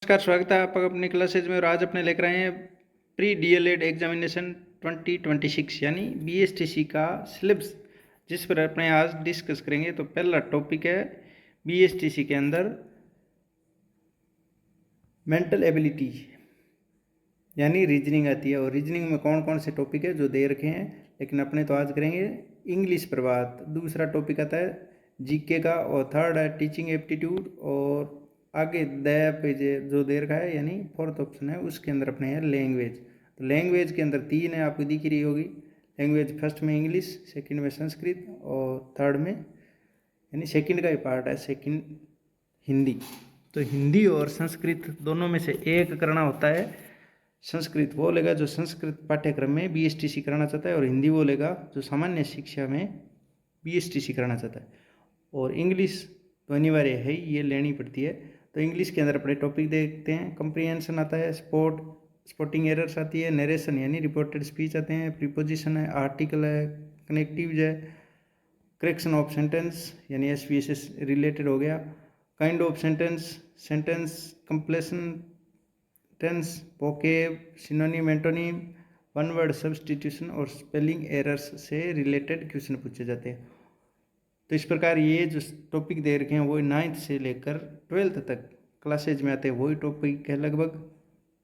नमस्कार, स्वागत है आपका अपनी क्लासेज में। और आज अपने लेकर आए हैं प्री डीएलएड एग्जामिनेशन 2026 यानी बीएसटीसी का सिलेबस, जिस पर अपने आज डिस्कस करेंगे। तो पहला टॉपिक है बीएसटीसी के अंदर मेंटल एबिलिटी यानी रीजनिंग आती है। और रीजनिंग में कौन कौन से टॉपिक है जो दे रखे हैं, लेकिन अपने तो आज करेंगे इंग्लिश पर बात। दूसरा टॉपिक आता है जीके का, और थर्ड है टीचिंग एप्टीट्यूड। और आगे दया पे जो दे रखा है यानी फोर्थ ऑप्शन है, उसके अंदर अपने है लैंग्वेज। तो लैंग्वेज के अंदर तीन है, आपको दिख रही होगी लैंग्वेज। फर्स्ट में इंग्लिश, सेकंड में संस्कृत, और थर्ड में यानी सेकंड का ही पार्ट है सेकंड हिंदी। तो हिंदी और संस्कृत दोनों में से एक करना होता है। संस्कृत वो लेगा जो संस्कृत पाठ्यक्रम में बीएसटीसी कराना चाहता है, और हिंदी वो लेगा जो सामान्य शिक्षा में बीएसटीसी कराना चाहता है। और इंग्लिश तो अनिवार्य है, ये लेनी पड़ती है। तो इंग्लिश के अंदर अपने टॉपिक देखते हैं। कंप्रीहेंशन आता है, स्पॉटिंग एरर्स आती है, नरेशन यानी रिपोर्टेड स्पीच आते हैं, प्रीपोजिशन है, आर्टिकल है, कनेक्टिव्स है, करेक्शन ऑफ सेंटेंस यानी एसवीएसएस रिलेटेड हो गया, kind of sentence, sentence completion, tense, vocab, synonym, antonym, one word substitution और स्पेलिंग एरर्स से रिलेटेड क्वेश्चन पूछे जाते हैं। तो इस प्रकार ये जो टॉपिक दे रखे हैं वो 9th से लेकर 12th तक क्लासेज में आते हैं, वही टॉपिक है लगभग।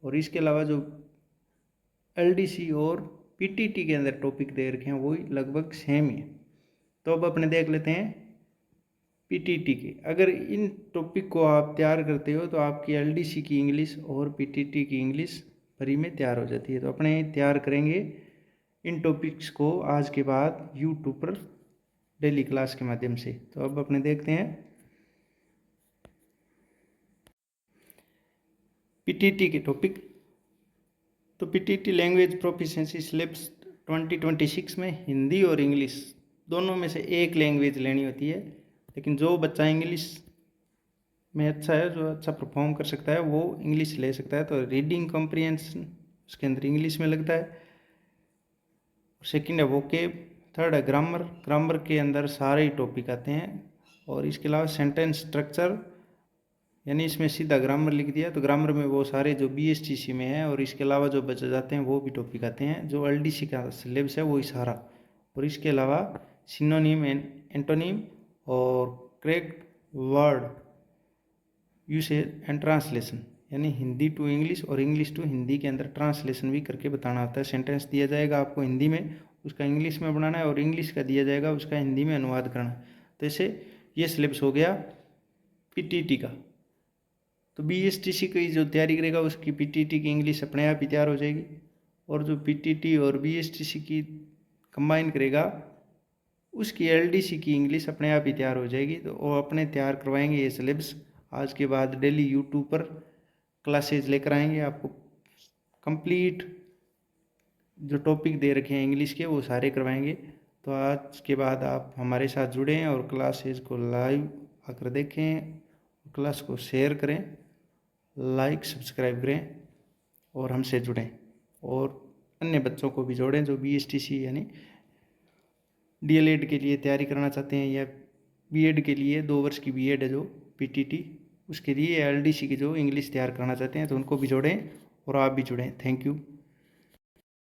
और इसके अलावा जो एलडीसी और पीटीटी के अंदर टॉपिक दे रखे हैं वही लगभग सेम ही है। तो अब अपने देख लेते हैं पीटीटी के। अगर इन टॉपिक को आप तैयार करते हो तो आपकी एलडीसी की इंग्लिश और पीटीटी की इंग्लिश फ्री में तैयार हो जाती है। तो अपने तैयार करेंगे इन टॉपिक्स को आज के बाद यूट्यूब पर डेली क्लास के माध्यम से। तो अब अपने देखते हैं पीटीटी के टॉपिक। तो पीटीटी लैंग्वेज प्रोफिशिएंसी सिलेबस 2026 में हिंदी और इंग्लिश दोनों में से एक लैंग्वेज लेनी होती है। लेकिन जो बच्चा इंग्लिश में अच्छा है, जो अच्छा परफॉर्म कर सकता है, वो इंग्लिश ले सकता है। तो रीडिंग कॉम्प्रिहेंशन उसके अंदर इंग्लिश में लगता है। सेकंड है वोकेब, थर्ड है ग्रामर। ग्रामर के अंदर सारे ही टॉपिक आते हैं। और इसके अलावा सेंटेंस स्ट्रक्चर यानी इसमें सीधा ग्रामर लिख दिया, तो ग्रामर में वो सारे जो बीएसटीसी में है और इसके अलावा जो बचे जाते हैं वो भी टॉपिक आते हैं। जो एलडीसी का सिलेबस है वही सारा। और इसके अलावा सिनोनिम, एंटोनिम और correct word usage and translation यानी हिंदी टू इंग्लिश और इंग्लिश टू हिंदी के अंदर ट्रांसलेशन भी करके बताना होता है। सेंटेंस दिया जाएगा आपको हिंदी में, उसका इंग्लिश में बनाना है, और इंग्लिश का दिया जाएगा उसका हिंदी में अनुवाद करना है। तो ऐसे ये सिलेबस हो गया पीटीटी का। तो बीएसटीसी की जो तैयारी करेगा उसकी पीटीटी की इंग्लिश अपने आप ही तैयार हो जाएगी। और जो पीटीटी और बीएसटीसी की कंबाइन करेगा उसकी एलडीसी की इंग्लिश अपने आप ही तैयार हो जाएगी। तो वो अपने तैयार करवाएंगे ये सिलेबस। आज के बाद डेली यूट्यूब पर क्लासेज लेकर आएंगे, आपको कंप्लीट जो टॉपिक दे रखे हैं इंग्लिश के वो सारे करवाएंगे। तो आज के बाद आप हमारे साथ जुड़ें और क्लासेज को लाइव आकर देखें, क्लास को शेयर करें, लाइक सब्सक्राइब करें और हमसे जुड़ें। और अन्य बच्चों को भी जोड़ें जो बीएसटीसी यानी डीएलएड के लिए तैयारी करना चाहते हैं, या बीएड के लिए 2 वर्ष की बीएड है जो पीटीटी, उसके लिए एलडीसी की जो इंग्लिश तैयार करना चाहते हैं, तो उनको भी जोड़ें और आप भी जुड़ें। Thank you.